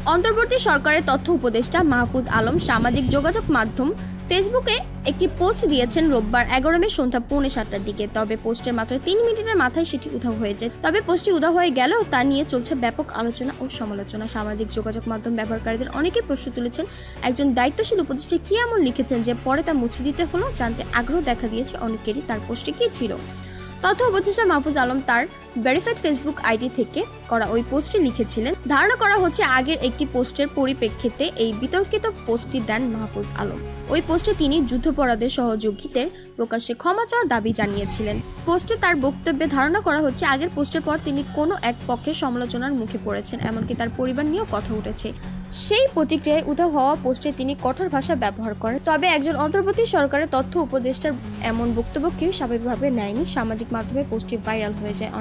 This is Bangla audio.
অন্তর্বর্তী সরকারের তথ্য উপদেষ্টা মাহফুজ আলম সামাজিক যোগাযোগ মাধ্যম ফেসবুকে একটি পোস্ট দিয়েছেন রোববার 11 মে সন্ধ্যা 6:45টার দিকে। তবে পোস্টের মাত্র 3 মিনিটের মাথায় সেটি উধাও হয়ে যায়। তবে পোস্টটি উধাও হয়ে গেলেও তা নিয়ে চলছে ব্যাপক আলোচনা ও সমালোচনা। সামাজিক যোগাযোগ মাধ্যম ব্যবহারকারীদের অনেকেই প্রশ্ন তুলেছেন, একজন দায়িত্বশীল উপদেষ্টা কি এমন লিখেছেন যে পরে তা মুছে দিতে হলো। জানতে আগ্রহ দেখা দিয়েছে অনেকেরই তার পোস্টে কি ছিল। তথ্য উপদেষ্টা মাহফুজ আলম তার ভেরিফাইড ফেসবুক আইডি থেকে করা ওই পোস্টে লিখেছিলেন। ধারণা করা হচ্ছে আগের একটি পোস্টের পরিপ্রেক্ষিতে এই বিতর্কিত পোস্টটি দেন মাহফুজ আলম। ওই পোস্টে তিনি যুদ্ধাপরাধের সহযোগীদের প্রকাশ্যে ক্ষমা চাওয়ার দাবি জানিয়েছিলেন। পোস্টে তার বক্তব্যে ধারণা করা হচ্ছে আগের পোস্টের পর তিনি কোনো এক পক্ষের সমালোচনার মুখে পড়েছেন, এমনকি তার পরিবার নিয়েও কথা উঠেছে। সেই প্রতিক্রিয়ায় উধাও হওয়া পোস্টে তিনি কঠোর ভাষা ব্যবহার করেন। তবে একজন অন্তর্বর্তী সরকারের তথ্য উপদেষ্টার এমন বক্তব্য কেউ স্বাভাবিকভাবে নেয়নি। সামাজিক মাধ্যমে পোস্টটি ভাইরাল হয়ে যায়।